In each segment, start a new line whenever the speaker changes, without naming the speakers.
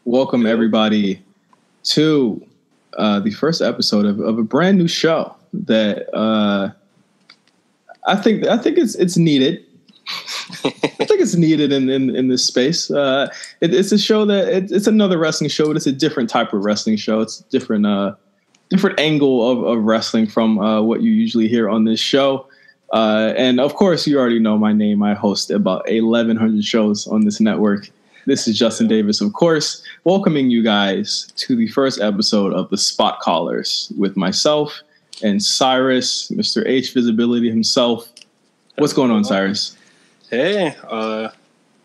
Welcome everybody to the first episode of a brand new show that I think it's needed. I think it's needed in this space. It's a show that it's another wrestling show, but it's a different type of wrestling show. It's a different angle of wrestling from what you usually hear on this show. And of course, you already know my name. I host about 1,100 shows on this network. This is Justin Davis, of course, welcoming you guys to the first episode of The Spot Callers with myself and Cyrus, Mr. H Visibility himself. What's going on, Cyrus?
Hey,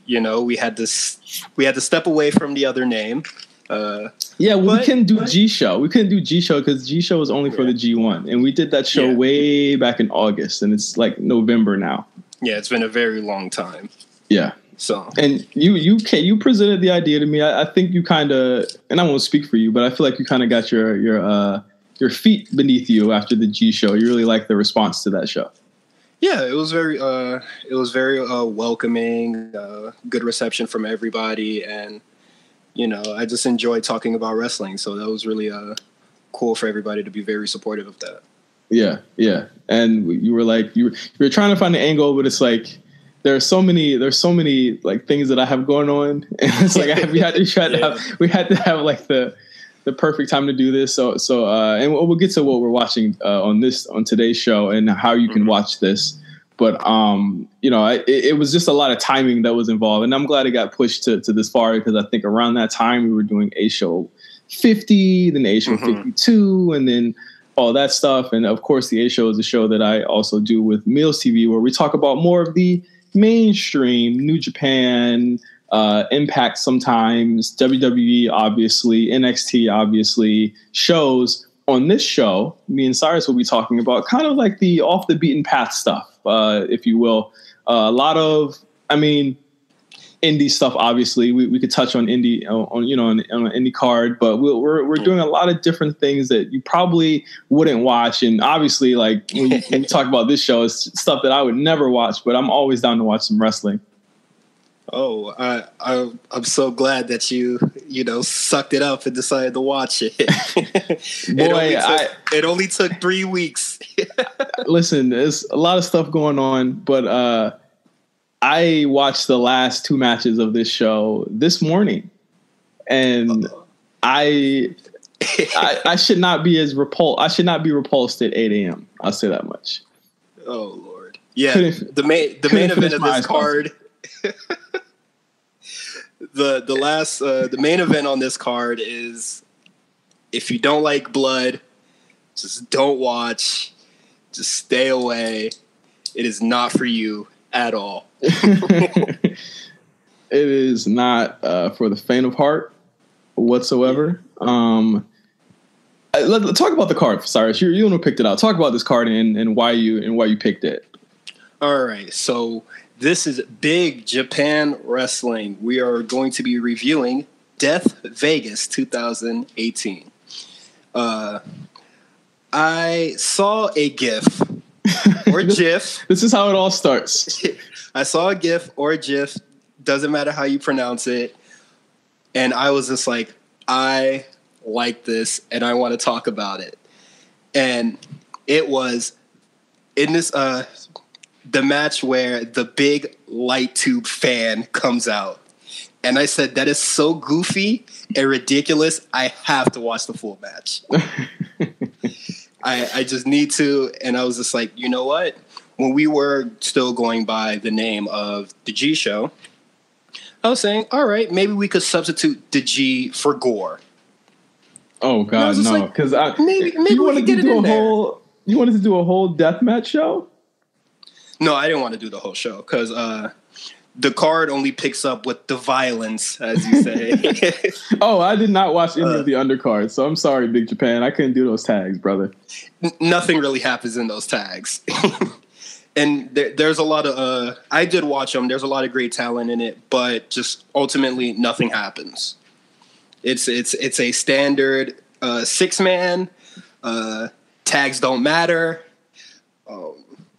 we had to step away from the other name.
We couldn't do G Show. We couldn't do G Show because G Show was only for the G1, and we did that show way back in August, and it's like November now. Yeah,
it's been a very long time.
Yeah.
So,
and you presented the idea to me. I think you kind of, and I won't speak for you, but I feel like you kind of got your feet beneath you after the G Show. You really liked the response to that show.
Yeah, it was very welcoming, good reception from everybody, and I just enjoyed talking about wrestling. So that was really cool for everybody to be very supportive of that.
Yeah, and you were like you were trying to find an angle, but it's like. There's so many like things that I have going on, and it's like we had to have like the perfect time to do this. So and we'll get to what we're watching on today's show and how you can watch this. But it was just a lot of timing that was involved, and I'm glad it got pushed to this far because I think around that time we were doing A Show 50, then A Show 52, and then all that stuff. And of course, the A Show is a show that I also do with Meals TV, where we talk about more of the mainstream, New Japan, Impact sometimes, WWE obviously, NXT obviously, shows. On this show, me and Cyrus will be talking about kind of like the off the beaten path stuff, if you will. A lot of, indie stuff. Obviously, we could touch on indie on an indie card, but we're doing a lot of different things that you probably wouldn't watch. And obviously, like when you talk about this show, it's stuff that I would never watch, but I'm always down to watch some wrestling.
Oh, I'm so glad that you sucked it up and decided to watch it. It only took 3 weeks.
Listen, there's a lot of stuff going on, but I watched the last 2 matches of this show this morning, and I should not be repulsed at 8 a.m. I'll say that much.
Oh Lord, yeah. The main event of this card. The main event on this card is, if you don't like blood, just don't watch. Just stay away. It is not for you at all.
It is not for the faint of heart whatsoever. Let's talk about the card, Cyrus. You're the one who picked it out. Talk about this card and why you picked it.
All right, so this is Big Japan Wrestling. We are going to be reviewing Death Vegas 2018. I saw a GIF or GIF.
This is how it all starts.
I saw a GIF or a GIF. Doesn't matter how you pronounce it. And I was just like, I like this and I want to talk about it. And it was in this the match where the big light tube fan comes out. And I said, that is so goofy and ridiculous. I have to watch the full match. I just need to. And I was just like, you know what? When we were still going by the name of the G Show, I was saying, all right, maybe we could substitute the G for gore.
Oh, God, no. Because
maybe we could get it in there.
You wanted to do a whole deathmatch show?
No, I didn't want to do the whole show because the card only picks up with the violence, as you say.
Oh, I did not watch any of the undercards, so I'm sorry, Big Japan. I couldn't do those tags, brother.
Nothing really happens in those tags. And there's a lot of I did watch them. There's a lot of great talent in it, but just ultimately nothing happens. It's a standard 6-man. Tags don't matter,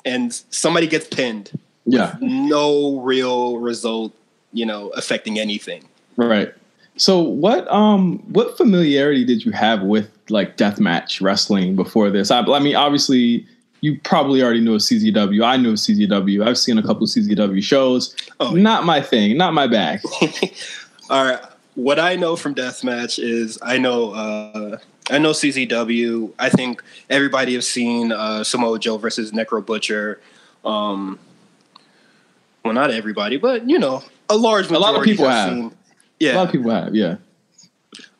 and somebody gets pinned.
Yeah,
no real result, affecting anything.
Right. So what familiarity did you have with like deathmatch wrestling before this? I mean, obviously, you probably already knew of CZW. I knew of CZW. I've seen a couple of CZW shows. Oh, not my thing. Not my bag.
All right. What I know from deathmatch is I know CZW. I think everybody has seen Samoa Joe versus Necro Butcher. Well, not everybody, but a large majority.
A lot of people have.
Seen. Yeah,
a lot of people have. Yeah.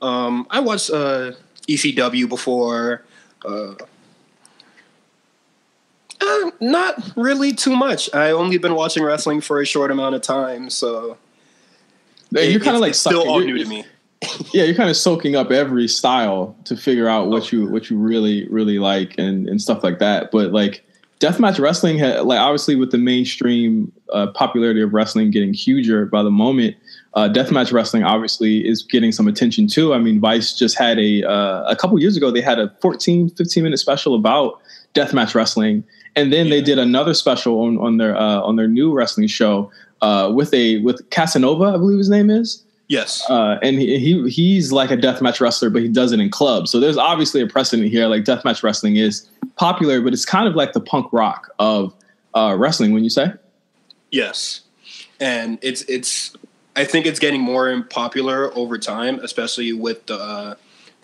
I watched ECW before. Not really too much. I only been watching wrestling for a short amount of time, so
you're kind of like
still all new to me.
Yeah, you're kind of soaking up every style to figure out what you really really like and stuff like that. But like deathmatch wrestling, like obviously with the mainstream popularity of wrestling getting huger by the moment, deathmatch wrestling obviously is getting some attention too. I mean, Vice just had a couple years ago, they had a 15-minute special about deathmatch wrestling. And then they did another special on their new wrestling show with Casanova, I believe his name is.
Yes.
And he's like a deathmatch wrestler, but he does it in clubs. So there's obviously a precedent here. Like deathmatch wrestling is popular, but it's kind of like the punk rock of wrestling, wouldn't you say?
Yes. And I think it's getting more popular over time, especially with the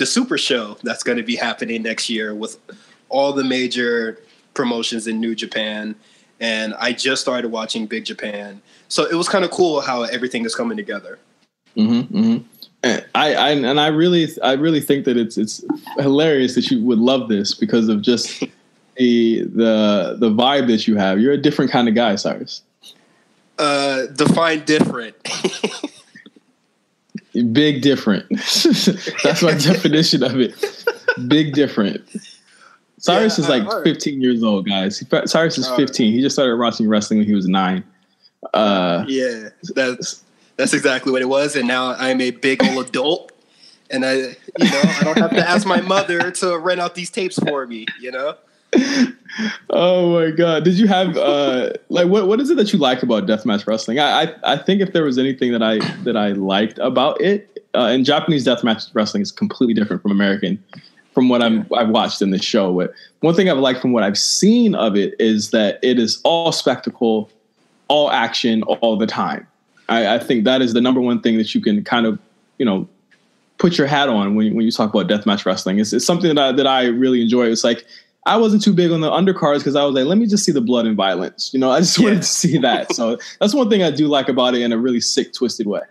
Super Show that's going to be happening next year with all the major promotions in New Japan. And I just started watching Big Japan. So it was kind of cool how everything is coming together.
Mm-hmm, mm-hmm. And I really think that it's hilarious that you would love this because of just the vibe that you have. You're a different kind of guy, Cyrus.
Define different.
Big different. That's my definition of it. Big different. Cyrus is like 15 years old, guys. Cyrus is 15. He just started watching wrestling when he was 9.
Yeah, that's exactly what it was. And now I'm a big old adult, and I don't have to ask my mother to rent out these tapes for me.
Oh my God! Did you have what is it that you like about deathmatch wrestling? I think if there was anything that I liked about it, and Japanese deathmatch wrestling is completely different from American. From what I've watched in this show, but one thing I've liked from what I've seen of it is that it is all spectacle, all action, all the time. I think that is the number one thing that you can kind of, put your hat on when you talk about deathmatch wrestling. It's something that I really enjoy. It's like I wasn't too big on the undercards because I was like, let me just see the blood and violence. I just wanted to see that. So that's one thing I do like about it in a really sick, twisted way.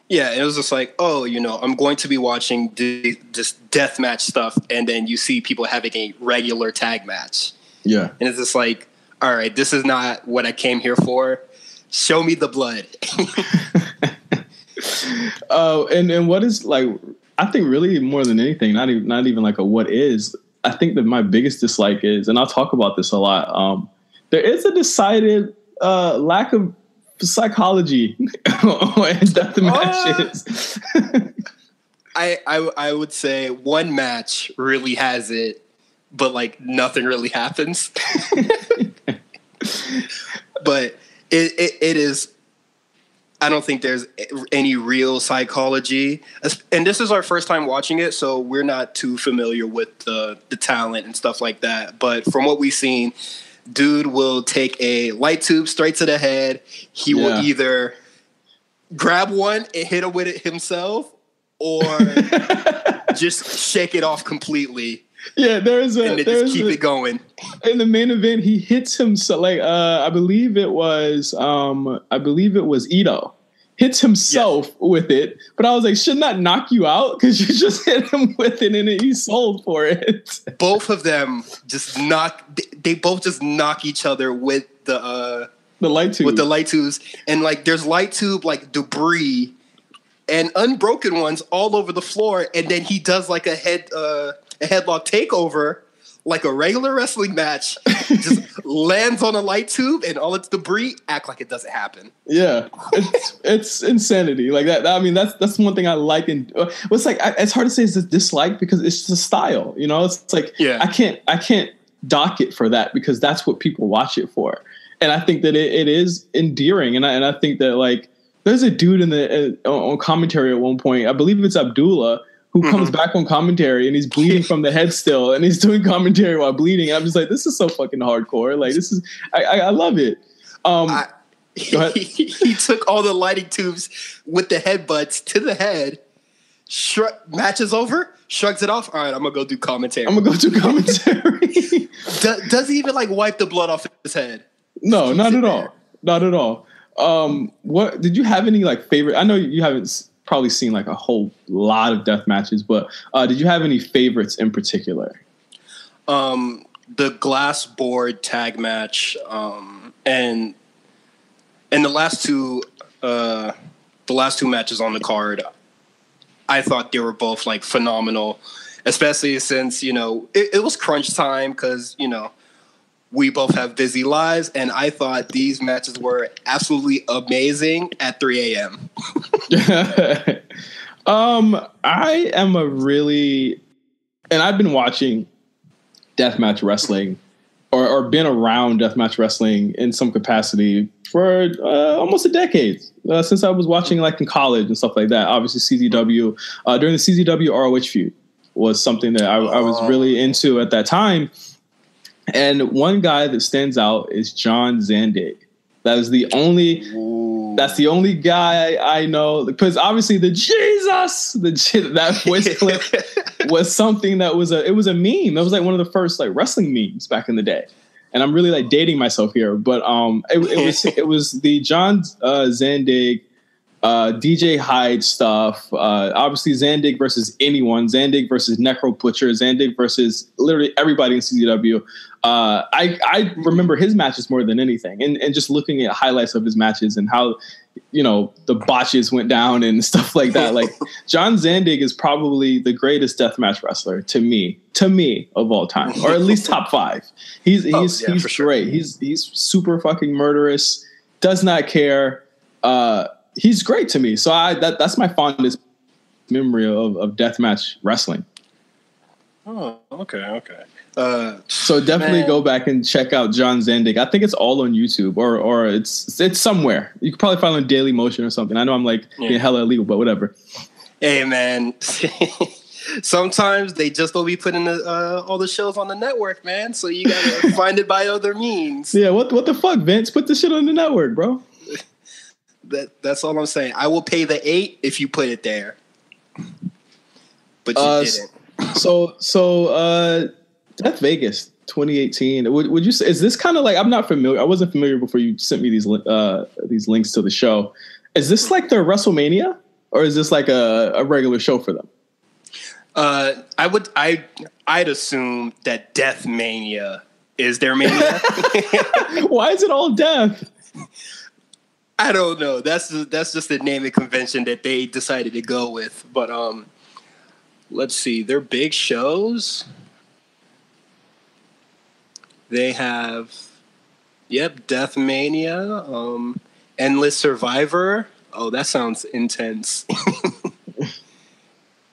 Yeah, it was just like, I'm going to be watching this deathmatch stuff, and then you see people having a regular tag match. Yeah. And it's just like, all right, this is not what I came here for. Show me the blood.
And what is like, I think really more than anything, not even like a what is, I think that my biggest dislike is, and I'll talk about this a lot, there is a decided lack of psychology and death matches.
I would say one match really has it, but like nothing really happens. But it is. I don't think there's any real psychology, and this is our first time watching it, so we're not too familiar with the talent and stuff like that. But from what we've seen, dude will take a light tube straight to the head. He will either grab one and hit him with it himself, or just shake it off completely.
Yeah,
just keep it going.
In the main event, he hits himself. Like I believe it was Ito hits himself with it. But I was like, shouldn't that knock you out? Because you just hit him with it and he sold for it.
Both of them just knock each other with the
light tube.
With the light tubes. And like there's light tube like debris and unbroken ones all over the floor, and then he does like a headlock takeover like a regular wrestling match, just lands on a light tube and all its debris act like it doesn't happen.
Yeah, it's insanity like that. I mean, that's one thing I like. And it's like it's hard to say it's a dislike because it's just a style. You know, it's like I can't dock it for that because that's what people watch it for. And I think that it is endearing. And I think that like there's a dude on commentary at one point. I believe it's Abdullah, who comes back on commentary and he's bleeding from the head still, and he's doing commentary while bleeding. And I'm just like, this is so fucking hardcore. Like this is, I love it. Go ahead.
He took all the lighting tubes with the headbutts to the head. Match is over. Shrugs it off. All right, I'm gonna go do commentary. Does he even like wipe the blood off his head?
No, not at all. Not at all. What did you have any like favorite? I know you haven't probably seen like a whole lot of death matches, but did you have any favorites in particular?
The glass board tag match, and the last two matches on the card, I thought they were both like phenomenal, especially since it was crunch time because we both have busy lives, and I thought these matches were absolutely amazing at 3 a.m.
I am and I've been watching deathmatch wrestling or been around deathmatch wrestling in some capacity for almost a decade, since I was watching like in college and stuff like that. Obviously CZW, during the CZW ROH feud was something that I was really into at that time. And one guy that stands out is John Zandig. That's the only guy I know, because obviously that voice clip was something that was it was a meme. That was like one of the first like wrestling memes back in the day. And I'm really like dating myself here, but it was the John Zandig DJ Hyde stuff. Obviously Zandig versus anyone, Zandig versus Necro Butcher, Zandig versus literally everybody in CZW. I remember his matches more than anything, and just looking at highlights of his matches and how the botches went down and stuff like that. Like John Zandig is probably the greatest deathmatch wrestler to me of all time, or at least top 5. He's
sure.
Great. He's super fucking murderous. Does not care. He's great to me. So that's my fondest memory of deathmatch wrestling.
Oh, okay.
So definitely go back and check out John Zandig. I think it's all on YouTube or it's somewhere. You could probably find it on Daily Motion or something. I know I'm like being hella illegal, but whatever.
Hey man, sometimes they just don't be putting all the shows on the network, man. So you gotta find it by other means.
Yeah, what the fuck, Vince? Put the shit on the network, bro.
That's all I'm saying. I will pay the $8 if you put it there. But you didn't. So Death Vegas 2018. Would you say, is this kind of like, I'm not familiar. I wasn't familiar before you sent me these links to the show. Is this like their WrestleMania, or is this like a regular show for them? I'd assume that Death Mania is their mania.
Why is it all death?
I don't know. That's just the naming convention that they decided to go with. But let's see. Their big shows. They have, Death Mania, Endless Survivor. Oh, that sounds intense.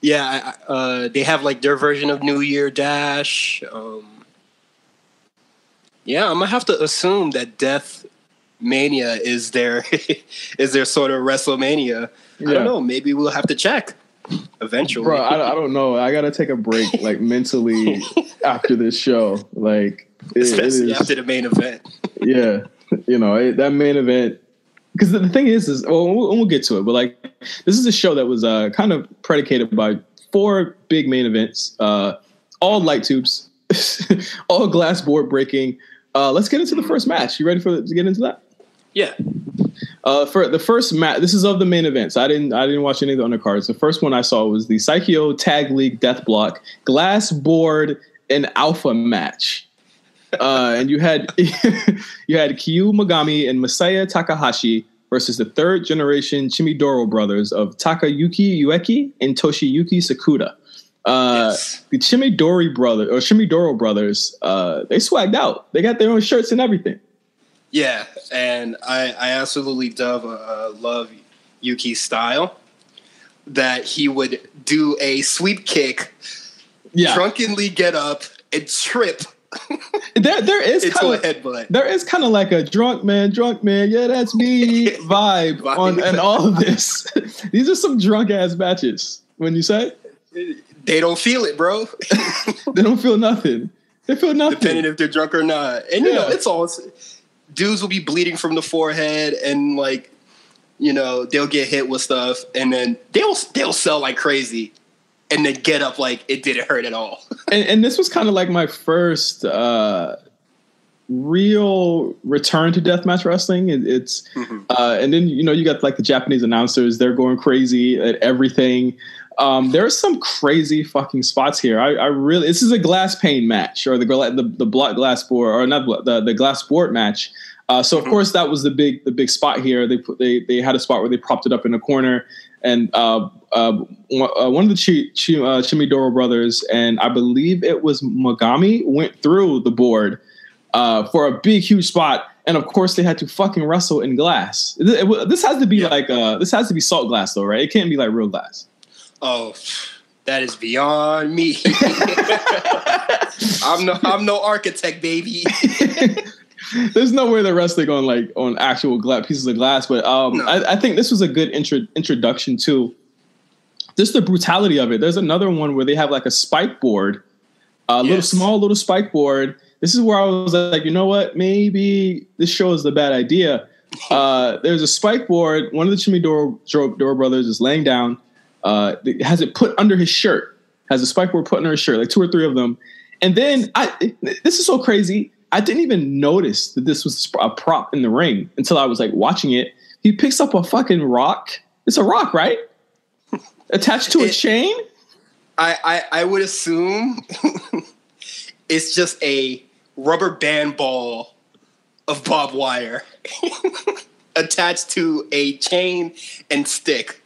They have like their version of New Year Dash. I'm gonna have to assume that Death Mania is their sort of WrestleMania. I don't know. Maybe we'll have to check eventually. Bro,
I don't know. I gotta take a break, like mentally, after this show. Like,
especially after the main event.
Yeah, that main event. Because the thing is we'll get to it, but like this is a show that was kind of predicated by 4 big main events, all light tubes, all glass board breaking. Let's get into the first match. You ready to get into that?
Yeah.
For the first match, this is of the main events. I didn't watch any of the undercards. The first one I saw was the Saikyo Tag League Death Block Glass Board and Alpha match. And you had Kyu Mogami and Masaya Takahashi versus the third generation Chimidoro brothers of Takayuki Ueki and Toshiyuki Sakuda. The Chimidoro brothers, they swagged out. They got their own shirts and everything.
Yeah, and I absolutely love Yuki's style. That he would do a sweep kick, drunkenly get up and trip.
There is
into a headbutt.
There is kind of like a drunk man, yeah, that's me vibe on and all of this. These are some drunk ass matches. When you say
they don't feel it, bro.
They don't feel nothing. They feel nothing,
depending if they're drunk or not. And you know, it's all dudes will be bleeding from the forehead and like. You know, they'll get hit with stuff, and then they'll sell like crazy, and then get up like it didn't hurt at all.
and this was kind of like my first real return to deathmatch wrestling. It's and then you got like the Japanese announcers; they're going crazy at everything. There's some crazy fucking spots here. I really this is a glass pane match or the block glass board or not the glass board match. So of course that was the big spot here. They had a spot where they propped it up in the corner, and one of the Chimidoro brothers, and I believe it was Mogami, went through the board for a big huge spot, and of course they had to fucking wrestle in glass. This has to be this has to be salt glass though, right? It can't be like real glass.
Oh, that is beyond me. I'm no architect, baby.
There's no way they're wrestling on actual pieces of glass, but no. I think this was a good introduction to just the brutality of it. There's another one where they have like a spike board, little spike board. This is where I was like, you know what? Maybe this show is the bad idea. There's a spike board. One of the Chimidoro brothers is laying down. Has it put under his shirt. Has a spike board put under his shirt, like 2 or 3 of them. And then this is so crazy. I didn't even notice that this was a prop in the ring until I was like watching it. He picks up a fucking rock. It's a rock, right? Attached to a chain?
I would assume it's just a rubber band ball of barbed wire attached to a chain and stick.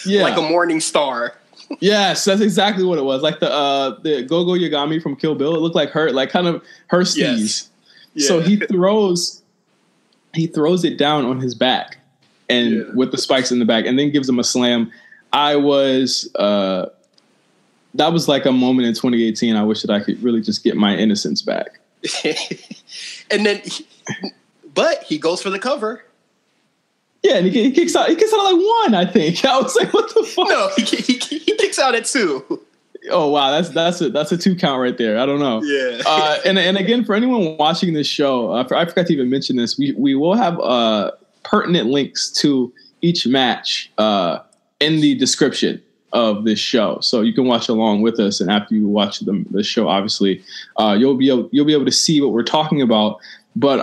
Yeah. Like a morning star.
Yes, that's exactly what it was. Like the Gogo Yagami from Kill Bill. It looked like her, like kind of her steez. Yes. Yeah. So he throws it down on his back and with the spikes in the back, and then gives him a slam. That was like a moment in 2018. I wish that I could really just get my innocence back.
And then, but he goes for the cover.
Yeah, and he kicks out at like 1, I think. I was like, what the fuck?
No, he kicks out at 2.
Oh wow, that's a 2 count right there. I don't know.
Yeah.
And again, for anyone watching this show, I forgot to even mention this. We will have pertinent links to each match in the description of this show, so you can watch along with us. And after you watch the show, obviously, you'll be able to see what we're talking about. But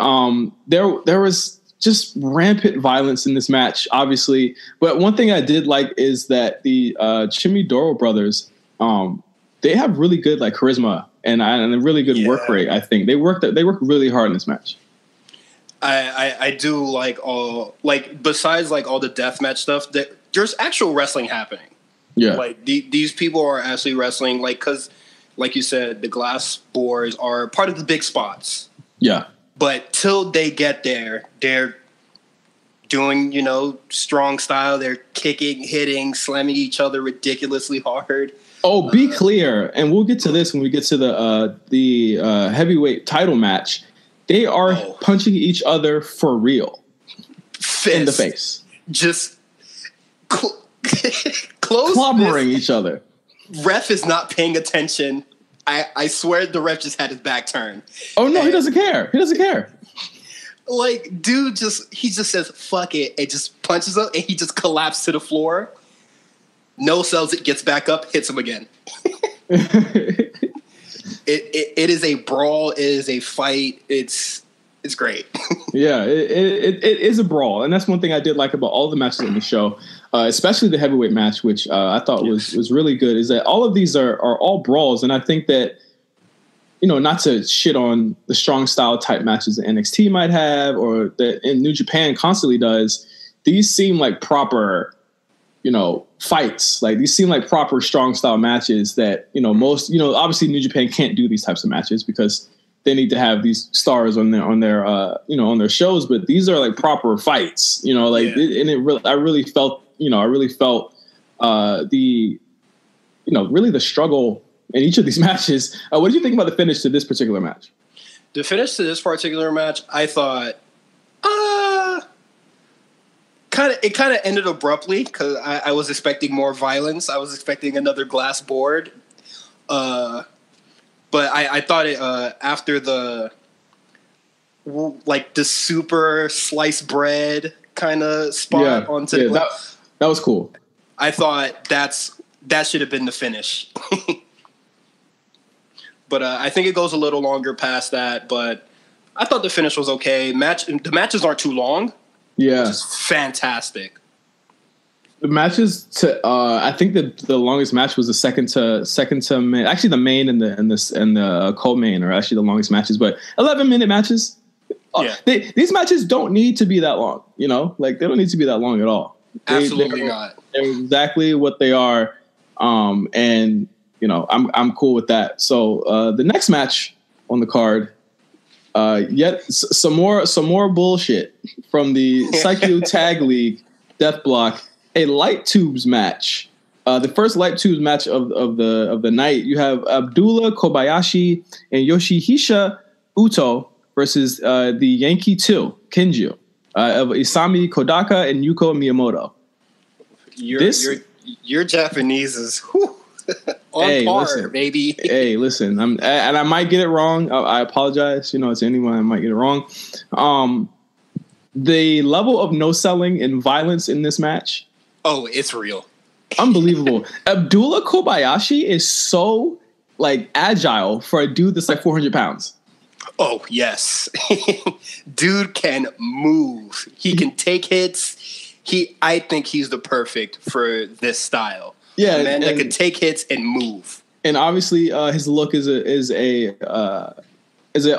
there was just rampant violence in this match, obviously. But one thing I did like is that the Chimidoro brothers, they have really good like charisma and a really good work rate. I think they work really hard in this match.
I do like besides like all the deathmatch stuff, there's actual wrestling happening.
Yeah,
like these people are actually wrestling. Like because, like you said, the glass boards are part of the big spots.
Yeah.
But till they get there, they're doing, strong style. They're kicking, hitting, slamming each other ridiculously hard.
Oh, be clear, and we'll get to this when we get to the heavyweight title match. They are punching each other for real in the face,
just close,
clobbering each other.
Ref is not paying attention. I swear the ref just had his back turned.
Oh, no, he doesn't care. He doesn't care.
Like, dude he just says, fuck it, and just punches him, and he just collapses to the floor. No sells it, gets back up, hits him again. It is a brawl. It is a fight. It's great.
Yeah, it is a brawl. And that's one thing I did like about all the matches on the show, especially the heavyweight match, which I thought was really good, is that all of these are all brawls. And I think that not to shit on the strong style type matches that NXT might have or that in New Japan constantly does, these seem like proper, fights. Like these seem like proper strong style matches that, most, obviously New Japan can't do these types of matches because they need to have these stars on their shows, but these are like proper fights, I really felt the struggle in each of these matches. What did you think about the finish to this particular match?
The finish to this particular match, I thought, it kind of ended abruptly because I was expecting more violence. I was expecting another glass board. But I thought it after the super sliced bread kind of spot onto the
that was cool.
I thought that should have been the finish. But I think it goes a little longer past that. But I thought the finish was okay. The matches aren't too long.
Yeah,
which is fantastic.
The matches I think the longest match was the second to main. Actually, the main and the co-main are actually the longest matches. But 11-minute matches. Yeah. These matches don't need to be that long. They don't need to be that long at all.
Absolutely not.
They're exactly what they are. And I'm cool with that. So the next match on the card, yet some more bullshit from the Psycho Tag League Death Block, a light tubes match. The first light tubes match of the night. You have Abdullah Kobayashi and Yoshihisa Uto versus the Yankee 2 Kenju of Isami Kodaka and Yuko Miyamoto.
Your Japanese is on par, baby.
Hey, listen, and I might get it wrong. I apologize, to anyone I might get it wrong. The level of no selling and violence in this match.
Oh, it's real.
Unbelievable. Abdullah Kobayashi is so agile for a dude that's 400 pounds.
Oh, yes. Dude can move. He can take hits. I think he's the perfect for this style.
Yeah,
a man that can take hits and move.
And obviously, his look is an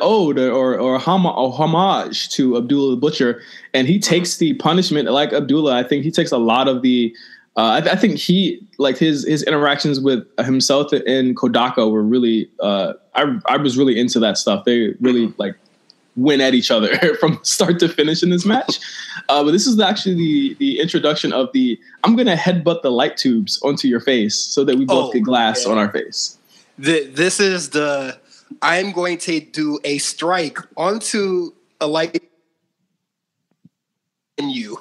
ode or homage to Abdullah the Butcher, and he takes the punishment like Abdullah. I think he takes a lot of the. I think he his interactions with himself and Kodaka were really. I was really into that stuff. They really win at each other from start to finish in this match. But this is actually the introduction of I'm going to headbutt the light tubes onto your face so that we both get glass on our face.
This is I'm going to do a strike onto a light in you.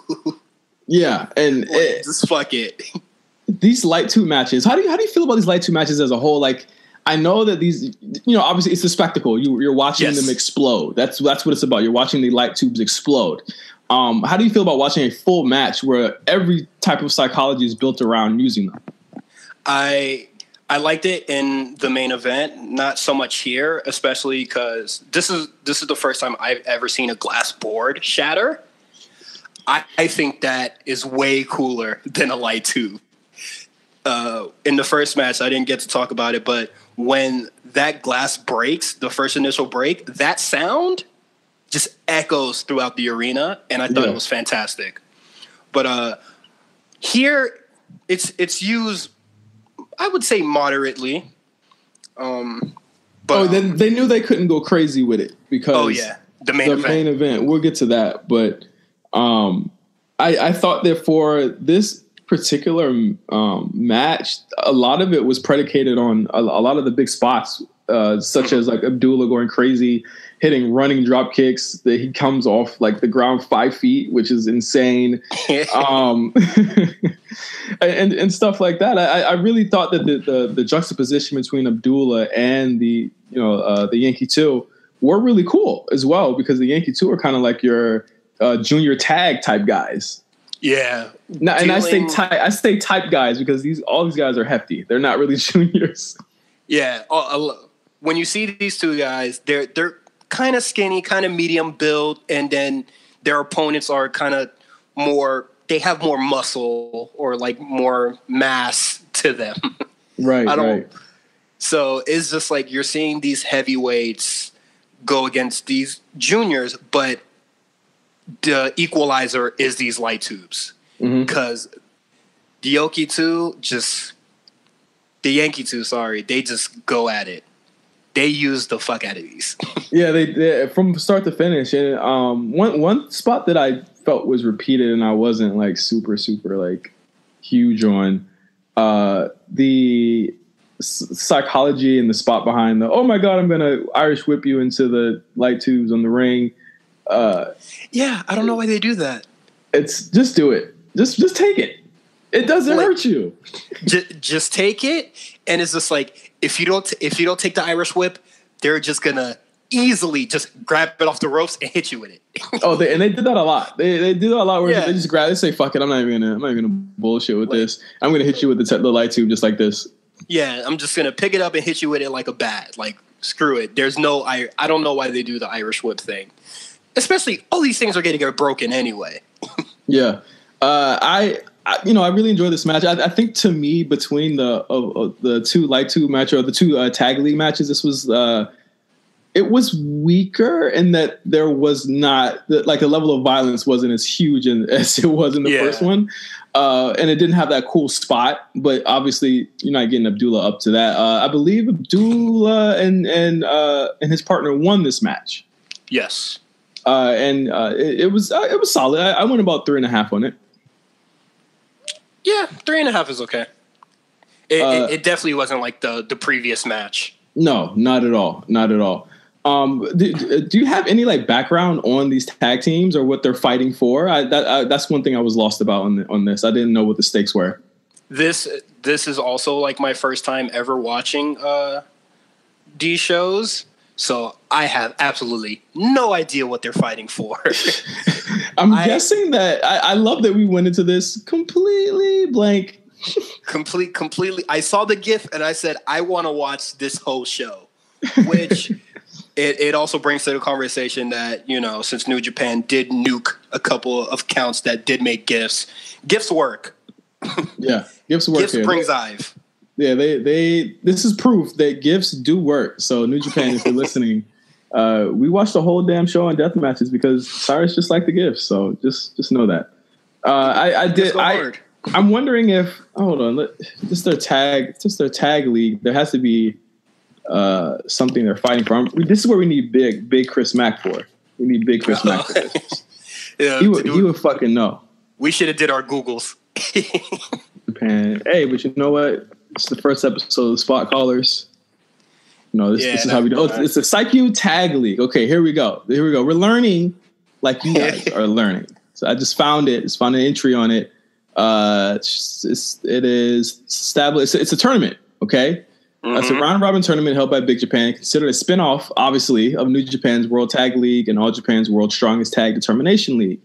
Yeah. And
just fuck it.
These light tube matches, how do you feel about these light tube matches as a whole? I know that these, obviously it's a spectacle. You're watching them explode. That's what it's about. You're watching the light tubes explode. How do you feel about watching a full match where every type of psychology is built around using them?
I liked it in the main event, not so much here, especially because this is the first time I've ever seen a glass board shatter. I think that is way cooler than a light tube. In the first match, I didn't get to talk about it, but when that glass breaks, the first initial break, that sound just echoes throughout the arena, and I thought it was fantastic. But here, it's used, I would say, moderately. But
they knew they couldn't go crazy with it because
the main
event. We'll get to that, but I thought that for this particular match, a lot of it was predicated on a lot of the big spots, such as Abdullah going crazy, hitting running drop kicks that he comes off the ground 5 feet, which is insane. And stuff like that. I really thought that the juxtaposition between Abdullah and the Yankee 2 were really cool as well, because the Yankee 2 are kind of your junior tag type guys.
Yeah.
Now, and I say type guys because all these guys are hefty. They're not really juniors.
Yeah. When you see these two guys, they're kind of skinny, kind of medium build, and then their opponents are kind of more. They have more muscle or more mass to them.
Right.
So it's just like you're seeing these heavyweights go against these juniors, but the equalizer is these light tubes. Because the Yankee 2, they just go at it. They use the fuck out of these.
Yeah, they from start to finish. And one spot that I felt was repeated and I wasn't like super like huge on, the psychology and the spot behind the, oh my God, I'm gonna Irish whip you into the light tubes on the ring.
Yeah, I don't know why they do that.
It's just do it. Just take it. It doesn't hurt you.
Just take it, and it's just like if you don't take the Irish whip, they're just gonna easily just grab it off the ropes and hit you with it.
They did that a lot. They do that a lot where they just grab. They say, "Fuck it, I'm not even gonna bullshit with this. I'm gonna hit you with the light tube just like this." Yeah,
I'm just gonna pick it up and hit you with it like a bat. Like screw it. There's no I don't know why they do the Irish whip thing. Especially all these things are getting broken anyway.
Yeah. I really enjoy this match. I think to me, between the two light tube match or the two tag league matches, this was it was weaker in that there was not the level of violence wasn't as huge as it was in the first one, and it didn't have that cool spot. But obviously, you're not getting Abdullah up to that. I believe Abdullah and his partner won this match.
Yes,
and it was solid. I went about 3.5 on it.
Yeah, 3.5 is okay. It definitely wasn't like the previous match.
No, not at all. Not at all. Do you have any background on these tag teams or what they're fighting for? That's one thing I was lost about on this. I didn't know what the stakes were.
This is also my first time ever watching these shows, so I have absolutely no idea what they're fighting for.
I'm guessing that I love that we went into this completely blank.
Completely. I saw the GIF and I said, I want to watch this whole show, which it also brings to the conversation that, since New Japan did nuke a couple of accounts that did make GIFs work.
Yeah. GIFs work.
GIFs brings Ive.
Yeah. This is proof that GIFs do work. So New Japan, if you're listening, we watched the whole damn show on death matches because Cyrus just liked the GIFs. So just know that. I'm wondering if just their tag league. There has to be something they're fighting for. This is where we need big Chris Mack for. We need big Chris Mack for this. Yeah, he would fucking know.
We should have did our Googles.
Japan. Hey, but you know what? It's the first episode of Spot Callers. This is how we do. It's a Psyche Tag League. Okay, here we go. We're learning like you guys are learning. So I just found it. Just found an entry on it. It is established. It's a tournament. Okay. It's a round robin tournament held by Big Japan, considered a spinoff, obviously, of New Japan's World Tag League and All Japan's World Strongest Tag Determination League.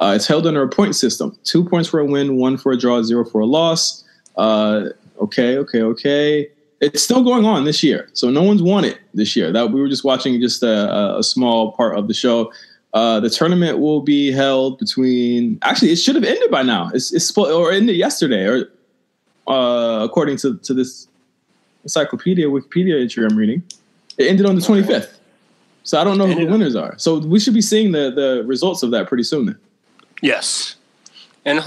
It's held under a point system: 2 points for a win, 1 for a draw, 0 for a loss. Okay. It's still going on this year, so no one's won it this year. That we were just watching just a small part of the show. The tournament will be held between. Actually, it should have ended by now. It's or ended yesterday, or according to this Wikipedia entry I'm reading, it ended on the 25th. So I don't know who the winners are. So we should be seeing the results of that pretty soon. Then.
Yes. And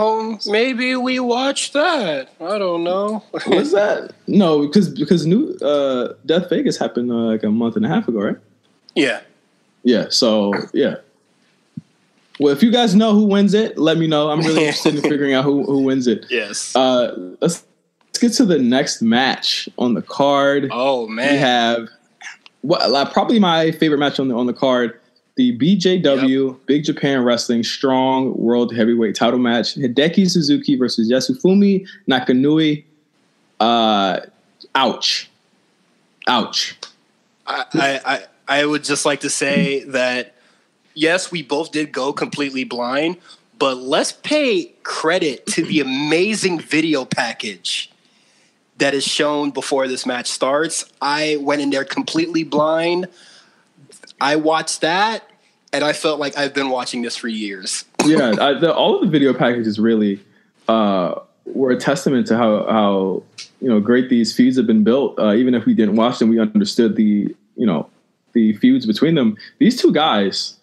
maybe we watch that. I don't know.
What's that? No, because new Death Vegas happened like a month and a half ago, right?
Yeah.
Yeah. So yeah. Well, if you guys know who wins it, let me know. I'm really interested in figuring out who wins it.
Yes.
Let's get to the next match on the card.
Oh man,
we have probably my favorite match on the card. The BJW Big Japan Wrestling Strong World Heavyweight Title match: Hideki Suzuki versus Yasufumi Nakanui. Ouch.
I would just like to say that yes, we both did go completely blind, but let's pay credit to the amazing video package that is shown before this match starts. I went in there completely blind. I watched that, and I felt like I've been watching this for years.
Yeah, all of the video packages really were a testament to how great these feuds have been built. Even if we didn't watch them, we understood the feuds between them. These two guys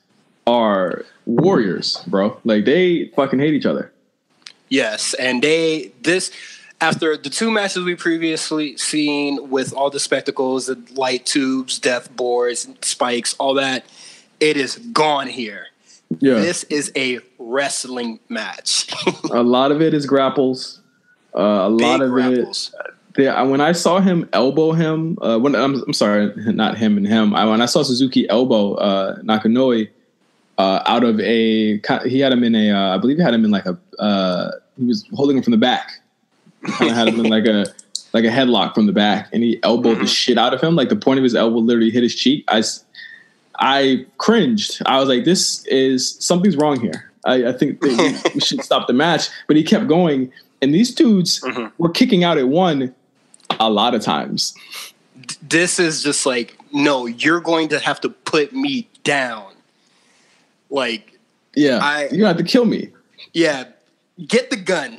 are warriors, bro. Like, they fucking hate each other.
Yes, and after the two matches we previously seen with all the spectacles, the light tubes, death boards, spikes, all that, it is gone here. Yeah. This is a wrestling match.
A lot of it is grapples. A lot of grapples. When I saw him elbow him, I'm sorry, not him and him. When I saw Suzuki elbow Nakanoi out of he had him in I believe he had him in like he was holding him from the back. Kind of had him in like a headlock from the back, and he elbowed the shit out of him. Like, the point of his elbow literally hit his cheek. I cringed. I was like, something's wrong here. I think that we should stop the match. But he kept going, and these dudes were kicking out at one a lot of times.
This is just like, no, you're going to have to put me down. Like,
yeah, you have to kill me.
Yeah, get the gun.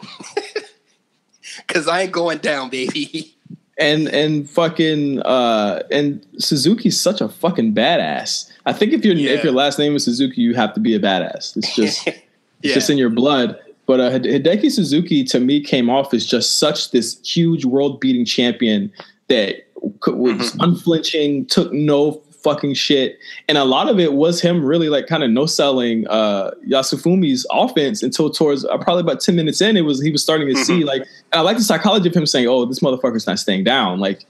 Because I ain't going down, baby. And
fucking and Suzuki's such a fucking badass. I think if your last name is Suzuki, you have to be a badass. It's just it's just in your blood. But Hideki Suzuki to me came off as just such this huge world beating champion that was unflinching, took no fucking shit, and a lot of it was him really like kind of no selling Yasufumi's offense until towards probably about 10 minutes in. He was starting to see like, and I like the psychology of him saying, "Oh, this motherfucker's not staying down." Like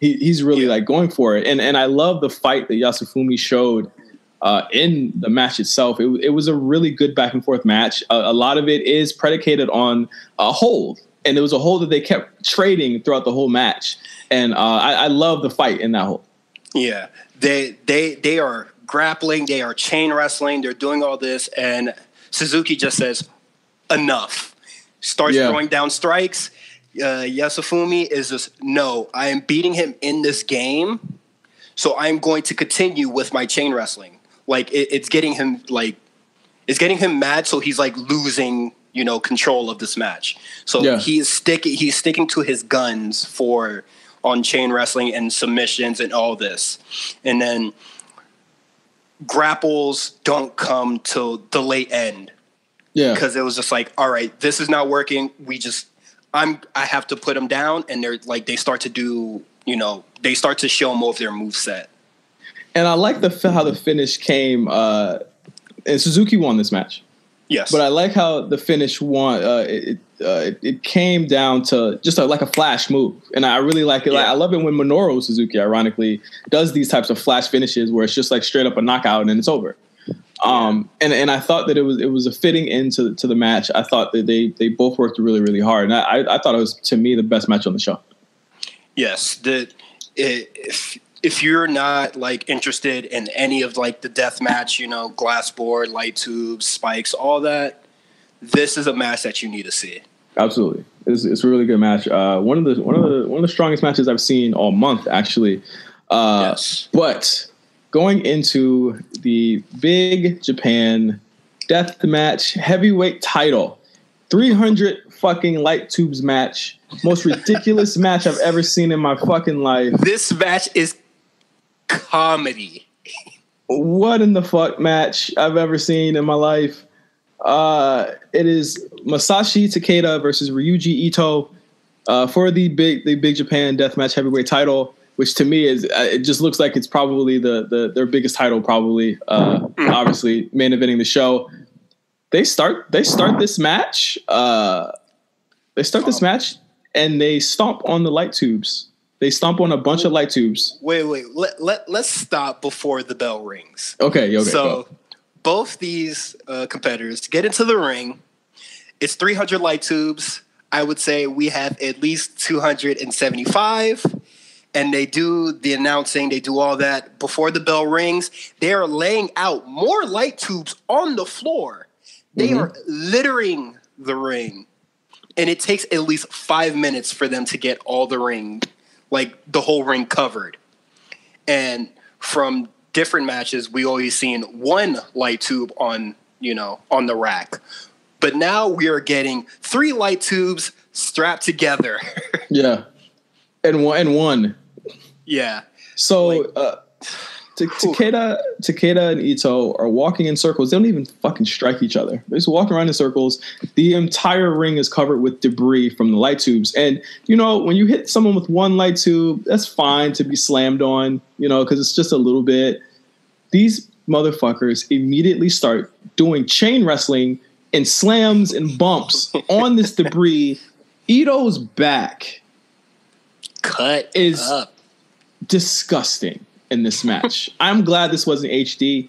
he's really like going for it, and I love the fight that Yasufumi showed in the match itself. It was a really good back and forth match. A lot of it is predicated on a hold, and it was a hold that they kept trading throughout the whole match, and I love the fight in that hold.
Yeah. They are grappling, they are chain wrestling, they're doing all this, and Suzuki just says, enough. Starts throwing down strikes. Yasufumi is just, no, I am beating him in this game, so I'm going to continue with my chain wrestling. Like, it's getting him mad, so he's like losing, control of this match. So he's sticking to his guns on chain wrestling and submissions and all this. And then grapples don't come till the late end. Yeah. Because it was just like, all right, this is not working. I have to put them down. And they start to do, they start to show more of their moveset.
And I like how the finish came, and Suzuki won this match. Yes. But I like how the finish won. It came down to just like a flash move. And I really like it. Yeah. I love it when Minoru Suzuki, ironically, does these types of flash finishes where it's just like straight up a knockout and it's over. And I thought that it was a fitting end to the match. I thought that they both worked really, really hard. And I thought it was, to me, the best match on the show.
Yes. If you're not like interested in any of like the death match, glass board, light tubes, spikes, all that, this is a match that you need to see.
Absolutely, it's a really good match. One of the strongest matches I've seen all month, actually. Yes. But going into the Big Japan Death Match Heavyweight Title, 300 fucking light tubes match, most ridiculous match I've ever seen in my fucking life.
This match is comedy.
What in the fuck match I've ever seen in my life. It is Masashi Takeda versus Ryuji Ito for the Big Japan Deathmatch Heavyweight title, which to me is it just looks like it's probably their biggest title, probably. Obviously, main eventing the show. They start this match. This match and they stomp on the light tubes. They stomp on a bunch of light tubes.
Wait. Let's stop before the bell rings.
Okay.
So both these competitors get into the ring. It's 300 light tubes. I would say we have at least 275. And they do the announcing. They do all that. Before the bell rings, they are laying out more light tubes on the floor. They are littering the ring. And it takes at least 5 minutes for them to get all the ring, like the whole ring covered. And from different matches, we always seen one light tube on the rack. But now we are getting 3 light tubes, strapped together.
Yeah. And one.
Yeah.
So Takeda and Ito are walking in circles. They don't even fucking strike each other. They're just walking around in circles. The entire ring is covered with debris from the light tubes. And, you know, when you hit someone with one light tube, that's fine to be slammed on, you know, because it's just a little bit. These motherfuckers immediately start doing chain wrestling and slams and bumps on this debris. Ito's back is
up.
Disgusting in this match. I'm glad this wasn't HD.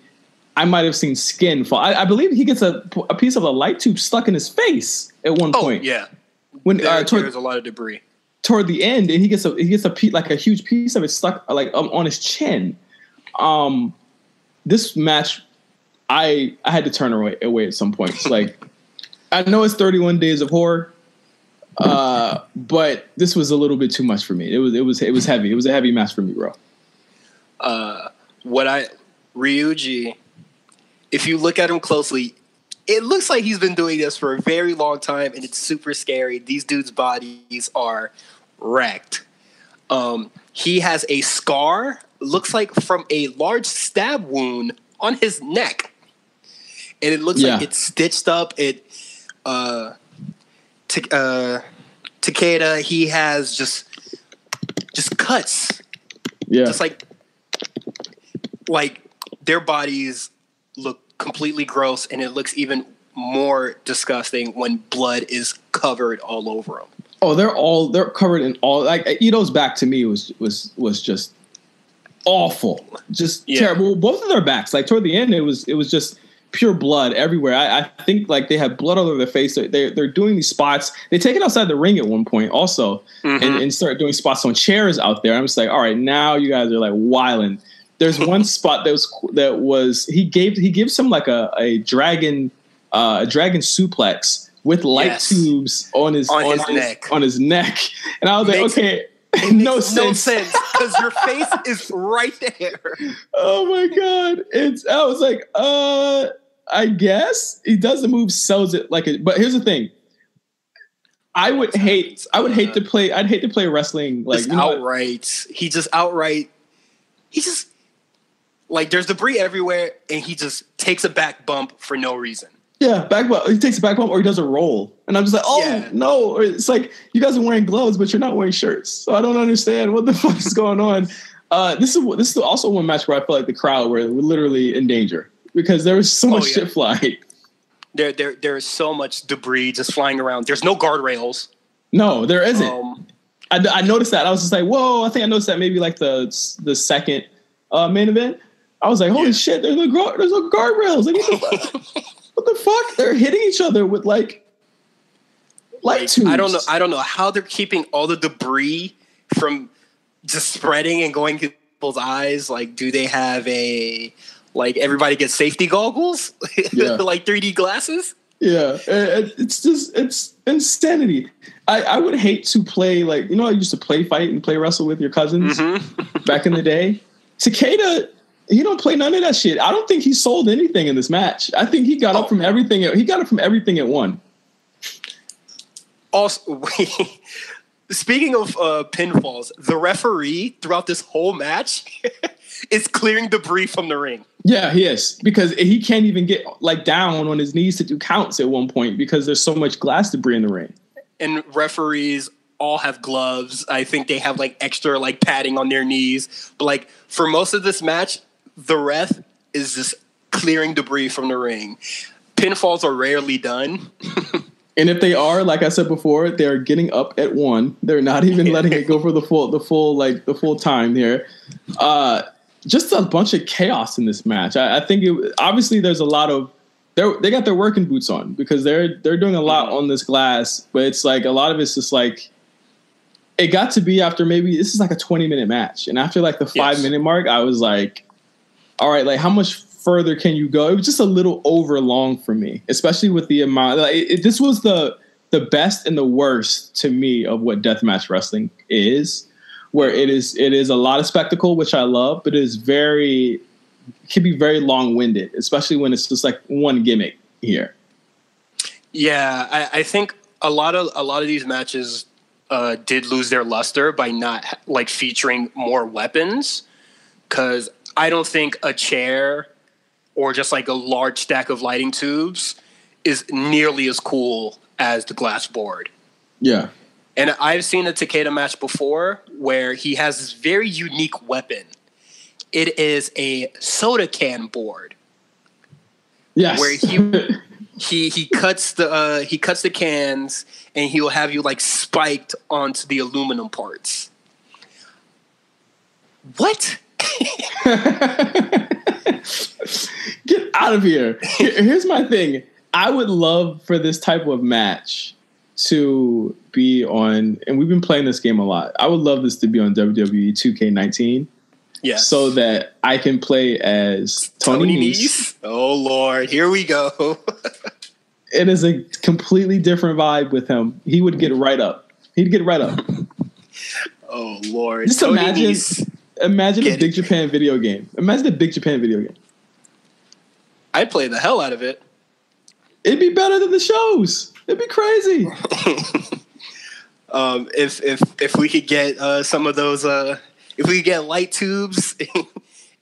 I might have seen skin fall. I believe he gets a piece of a light tube stuck in his face at one point.
Yeah.
When
there's a lot of debris
toward the end, and he gets a huge piece of it stuck on his chin. This match, I had to turn away at some points. Like, I know it's 31 Days of Horror, but this was a little bit too much for me. It was heavy. It was a heavy match for me, bro.
Ryuichi, if you look at him closely, it looks like he's been doing this for a very long time, and it's super scary. These dudes' bodies are wrecked. He has a scar, looks like from a large stab wound on his neck, and it looks like it's stitched up. Takeda, he has just cuts. Yeah. Just like their bodies look completely gross, and it looks even more disgusting when blood is covered all over them.
Oh, they're covered in all. Like, Ito's back to me was just awful, just terrible. Both of their backs, like toward the end, it was just pure blood everywhere. I think like they had blood all over their face. They're doing these spots. They take it outside the ring at one point also, and start doing spots on chairs out there. I'm just like, all right, now you guys are like wilding. There's one spot that was he gives him like a dragon suplex with light tubes on his neck, and I was like, okay. No sense
because your face is right there.
Oh my god! I was like, I guess he does the move, sells it like it. But here's the thing: I'd hate to play wrestling like
outright. He just like there's debris everywhere, and he just takes a back bump for no reason.
Yeah, back bump. He takes a back bump, or he does a roll, and I'm just like, no. Or it's like you guys are wearing gloves, but you're not wearing shirts, so I don't understand what the fuck is going on. This is also one match where I feel like the crowd were literally in danger because there was so much shit flying.
There is so much debris just flying around. There's no guardrails.
No, there isn't. I noticed that. I was just like, whoa. I think I noticed that maybe like the second main event. I was like, holy shit! There's no guardrails. Like, what the fuck? They're hitting each other with like light tubes.
I don't know how they're keeping all the debris from just spreading and going to people's eyes. Like, do they have everybody gets safety goggles? Like 3D glasses?
Yeah. It's insanity. I would hate to play I used to play fight and play wrestle with your cousins back in the day. Takeda, he don't play none of that shit. I don't think he sold anything in this match. I think he got up from everything. He got it from everything at one.
Also, speaking of pinfalls, the referee throughout this whole match is clearing debris from the ring.
Yeah, he is, because he can't even get down on his knees to do counts at one point because there's so much glass debris in the ring.
And referees all have gloves. I think they have extra padding on their knees. But for most of this match, the ref is just clearing debris from the ring. Pinfalls are rarely done.
And if they are, like I said before, they're getting up at one. They're not even letting it go for the full time here. Just a bunch of chaos in this match. I think obviously there's a lot of they got their working boots on because they're doing a lot on this glass, but it's a lot of it's just it got to be after maybe this is a 20-minute match, and after the 5-minute mark, I was like, all right, how much further can you go? It was just a little over long for me, especially with the amount. This was the best and the worst to me of what deathmatch wrestling is, where it is a lot of spectacle, which I love, but it can be very long-winded, especially when it's just one gimmick here.
Yeah, I think a lot of these matches did lose their luster by not like featuring more weapons, because I don't think a chair or just like a large stack of lighting tubes is nearly as cool as the glass board.
Yeah.
And I've seen a Takeda match before where he has this very unique weapon. It is a soda can board.
Yes.
Where he cuts the cans and he will have you like spiked onto the aluminum parts. What?
Get out of here. Here's my thing. I would love for this type of match to be on, and we've been playing this game a lot. I would love this to be on WWE 2K19.
Yes.
So that I can play as Tony Nese.
Oh, Lord. Here we go.
It is a completely different vibe with him. He would get right up. He'd get right up.
Oh, Lord.
Just imagine a Big Japan video game. Imagine a Big Japan video game.
I'd play the hell out of it.
It'd be better than the shows. It'd be crazy.
If we could get some of those... if we could get light tubes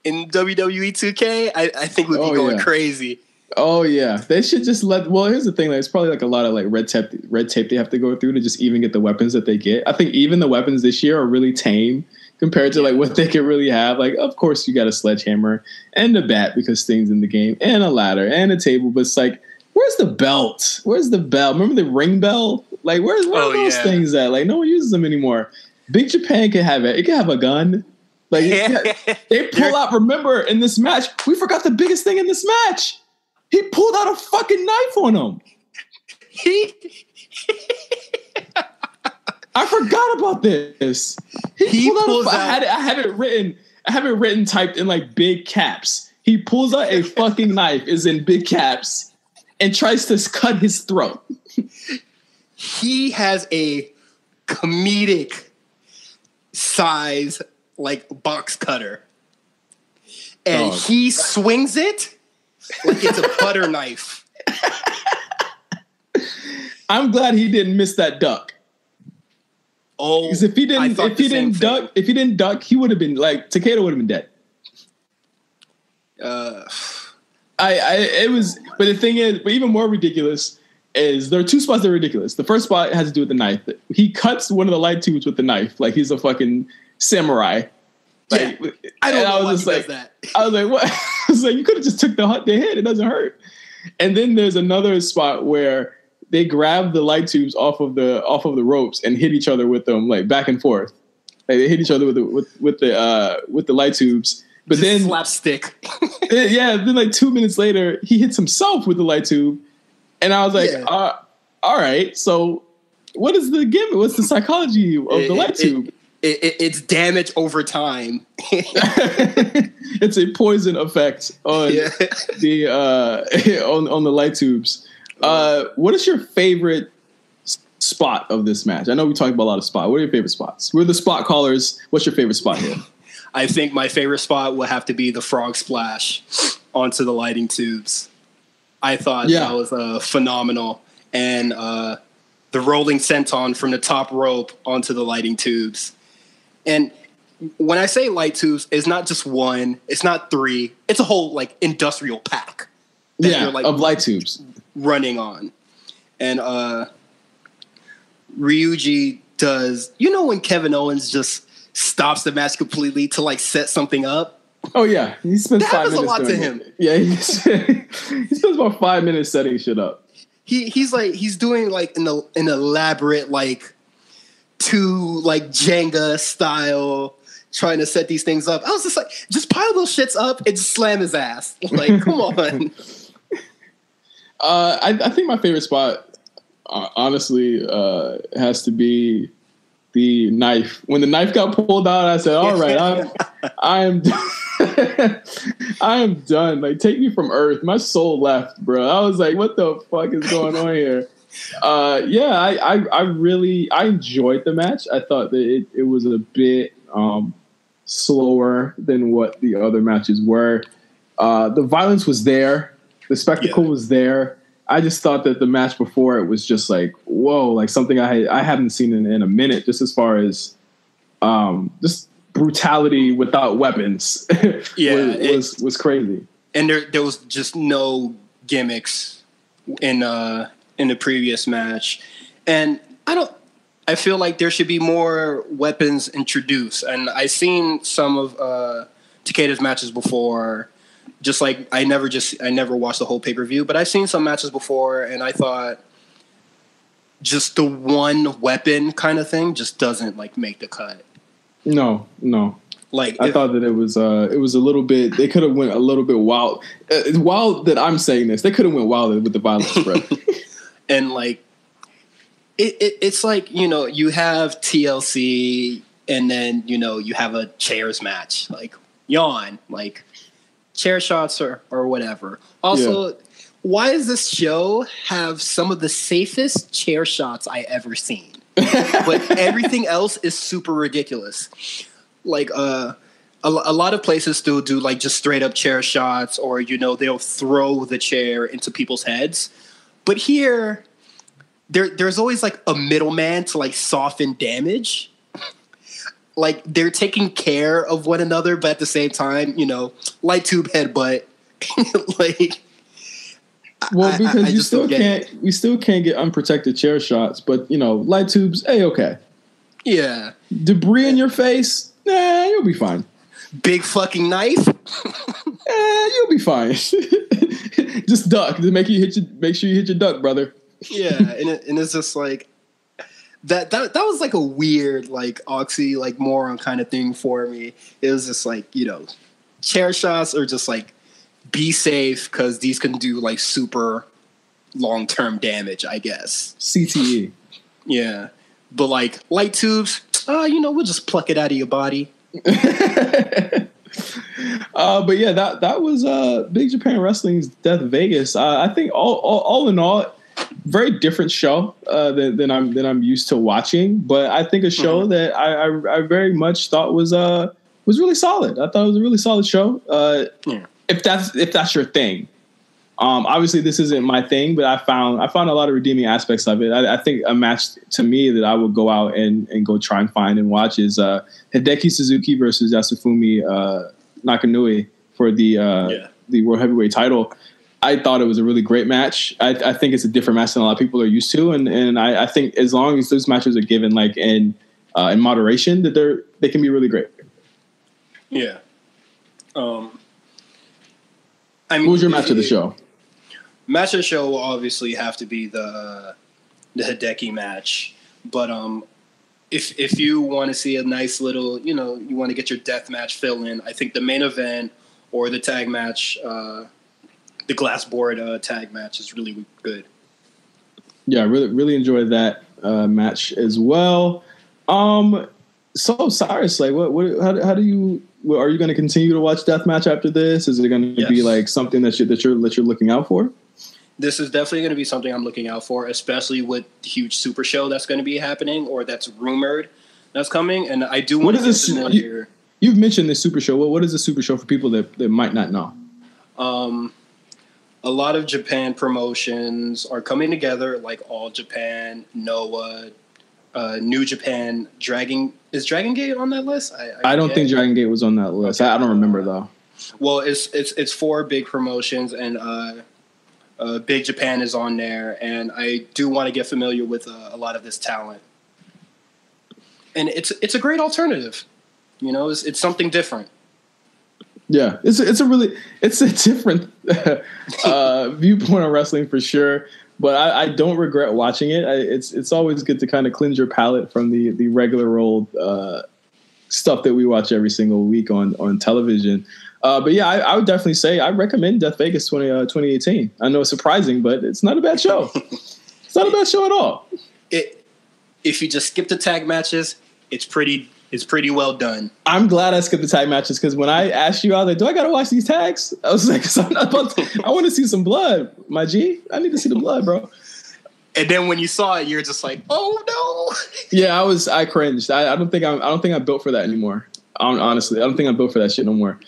in WWE 2K, I think we'd be going crazy.
Oh yeah, they should just let. Well, here's the thing: like, it's probably like a lot of like red tape they have to go through to just even get the weapons that they get. I think even the weapons this year are really tame compared to like what they could really have. Like, of course, you got a sledgehammer and a bat because Sting's in the game, and a ladder and a table. But it's like, where's the belt? Where's the bell? Remember the ring bell? Like, where are those things at? Like, no one uses them anymore. Big Japan can have it. It can have a gun. Like they pull out. Remember in this match, we forgot the biggest thing in this match. He pulled out a fucking knife on him. I forgot about this. He pulled out. I have it written typed in like big caps. He pulls out a fucking knife, is in big caps, and tries to cut his throat.
He has a comedic size like box cutter, and he swings it like it's a butter knife. I'm
glad he didn't miss that duck.
Oh,
because if he didn't duck, he would have been like Takeda would have been dead. But the thing is, but even more ridiculous is there are two spots that are ridiculous. The first spot has to do with the knife. He cuts one of the light tubes with the knife, like he's a fucking samurai. Like,
yeah, I don't know why he does that.
I was like, what? I was like, you could have just took the hit. It doesn't hurt. And then there's another spot where they grab the light tubes off of the ropes and hit each other with them, like back and forth. Like they hit each other with the light tubes. But
just
then
slapstick.
Then like 2 minutes later, he hits himself with the light tube, and I was like, all right. So what is the gimmick? What's the psychology of the light tube?
It's damage over time.
It's a poison effect on the on the light tubes. What is your favorite spot of this match? I know we talked about a lot of spots. What are your favorite spots? We're the spot callers. What's your favorite spot here?
I think my favorite spot will have to be the frog splash onto the lighting tubes. I thought that was phenomenal. And the rolling senton from the top rope onto the lighting tubes. And when I say light tubes, it's not just one, it's not three, it's a whole like industrial pack.
You're, like, of light tubes
running on. And Ryuichi does, when Kevin Owens just stops the match completely to like set something up?
Oh yeah, he spends 5 minutes.
That was a lot to him.
Yeah, he spends about 5 minutes setting shit up.
He's doing like an elaborate like Jenga style trying to set these things up. I was just like, just pile those shits up and just slam his ass. Like, come on.
I think my favorite spot, honestly, has to be the knife. When the knife got pulled out, I said, all right, I am done. I am done. Like, take me from Earth. My soul left, bro. I was like, what the fuck is going on here? I really enjoyed the match. I thought that it was a bit slower than what the other matches were. The violence was there. The spectacle was there. I just thought that the match before it was just like, whoa, like something I haven't seen in a minute, just as far as just brutality without weapons. was crazy.
And there was just no gimmicks in the previous match. And I feel like there should be more weapons introduced. And I've seen some of Takeda's matches before. Just like I never watched the whole pay-per-view, but I've seen some matches before, and I thought just the one weapon kind of thing just doesn't like make the cut.
No.
Like
I thought that it was a little bit. They could have went a little bit wild. It's wild that I'm saying this. They could have went wilder with the violence, bro.
And like it's like, you know, you have TLC, and then, you know, you have a chairs match, like yawn, like chair shots or whatever. Also, why does this show have some of the safest chair shots I ever seen? But everything else is super ridiculous. Like a lot of places still do like just straight up chair shots, or, you know, they'll throw the chair into people's heads. But here, there's always like a middleman to like soften damage. Like they're taking care of one another, but at the same time, you know, light tube headbutt. Like,
well, because we still can't get unprotected chair shots, but, you know, light tubes, okay.
Yeah.
Debris in your face, you'll be fine.
Big fucking knife,
you'll be fine. Just duck to make sure you hit your duck, brother.
Yeah, and it's just like that was like a weird, like, oxy, like, moron kind of thing for me. It was just like, you know, chair shots are just like, be safe, because these can do like super long-term damage, I guess.
CTE.
Yeah. But like light tubes, you know, we'll just pluck it out of your body.
But yeah, that was Big Japan Wrestling's Death Vegas. I think all in all, very different show than I'm used to watching. But I think a show that I very much thought was really solid. I thought it was a really solid show. If that's your thing. Obviously this isn't my thing, but I found a lot of redeeming aspects of it. I think a match to me that I would go out and go try and find and watch is Hideki Suzuki versus Yasufumi Nakanui for the World Heavyweight title. I thought it was a really great match. I think it's a different match than a lot of people are used to, and I think as long as those matches are given like in moderation, that they can be really great.
Yeah.
I mean, what was your match of the show?
Match of the show will obviously have to be the Hideki match, but if you want to see a nice little, you know, you want to get your death match fill in, I think the main event or the tag match, the glass board tag match is really good. Yeah,
really enjoyed that match as well. So Cyrus, like, how do you? Are you going to continue to watch Deathmatch after this? Is it going to be like something that you're looking out for?
This is definitely going to be something I'm looking out for, especially with the huge Super Show that's going to be happening, or that's rumored that's coming. And I do want to get familiar.
You've mentioned this Super Show. What is the Super Show for people that might not know?
A lot of Japan promotions are coming together, like All Japan, Noah, New Japan, Is Dragon Gate on that list?
I don't think Dragon Gate was on that list. Okay. I don't remember though.
Well, it's 4 big promotions, and Big Japan is on there, and I do want to get familiar with a lot of this talent. And it's a great alternative. You know, it's something different.
Yeah, it's a different viewpoint on wrestling for sure. But I don't regret watching it. It's always good to kind of cleanse your palate from the regular old stuff that we watch every single week on television. But yeah, I would definitely say I recommend Death Vegas 2018. I know it's surprising, but it's not a bad show. It's not a bad show at all.
If you just skip the tag matches, it's pretty well done.
I'm glad I skipped the tag matches, because when I asked you, I was like, do I got to watch these tags? I was like, I want to see some blood, my G. I need to see the blood, bro.
And then when you saw it, you're just like, oh no.
Yeah, I cringed. I don't think I'm built for that anymore. Honestly, I don't think I'm built for that shit no more.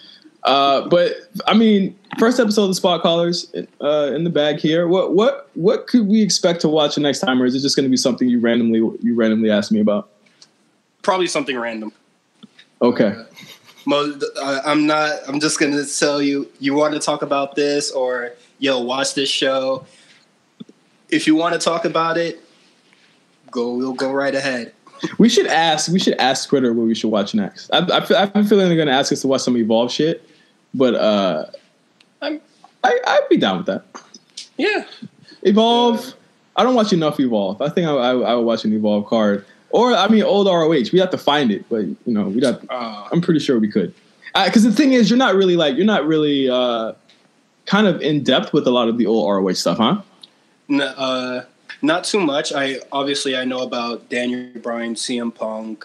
But I mean, first episode of the Spot Callers in the bag here. What could we expect to watch the next time, or is it just going to be something you randomly ask me about?
Probably something random.
Okay.
I'm just going to tell you. You want to talk about this, or watch this show. If you want to talk about it, we'll go right ahead.
We should ask Twitter what we should watch next. I've been feeling they're going to ask us to watch some Evolve shit, but I'd be down with that.
Yeah,
Evolve. I don't watch enough Evolve. I think I would watch an Evolve card, or I mean old ROH. We have to find it, but we'd have. I'm pretty sure we could. Because the thing is, you're not really kind of in depth with a lot of the old ROH stuff, huh?
No, not too much. I know about Daniel Bryan, CM Punk,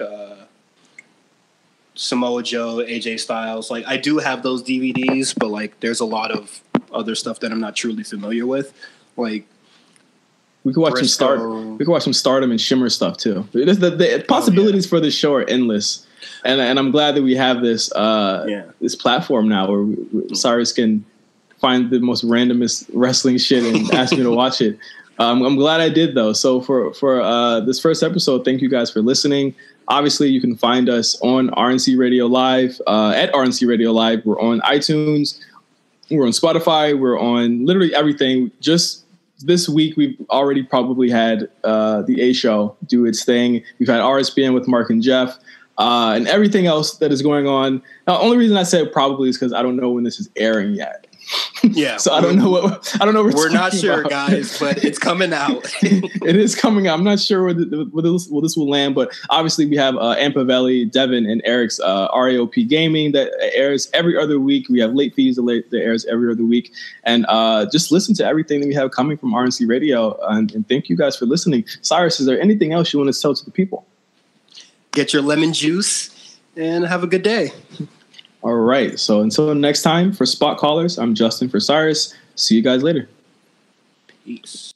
Samoa Joe, AJ Styles. Like, I do have those DVDs, but like, there's a lot of other stuff that I'm not truly familiar with. Like,
we could watch some Stardom and Shimmer stuff too. The possibilities for this show are endless, and I'm glad that we have this this platform now where Cyrus can find the most randomest wrestling shit and ask me to watch it. I'm glad I did, though. So for this first episode, thank you guys for listening. Obviously, you can find us on RNC Radio Live, at RNC Radio Live. We're on iTunes. We're on Spotify. We're on literally everything. Just this week, we've already probably had the A Show do its thing. We've had RSBN with Mark and Jeff. And everything else that is going on. Now, the only reason I said probably is because I don't know when this is airing yet.
Yeah.
So I don't know what
we're not sure, guys, but it's coming out.
It is coming out. I'm not sure where this will land, but obviously we have Ampavelli, Devin, and Eric's RAOP Gaming that airs every other week. We have Late Fees that airs every other week. And just listen to everything that we have coming from RNC Radio. And thank you guys for listening. Cyrus, is there anything else you want to tell to the people?
Get your lemon juice and have a good day.
All right. So until next time, for Spot Callers, I'm Justin for Cyrus. See you guys later.
Peace.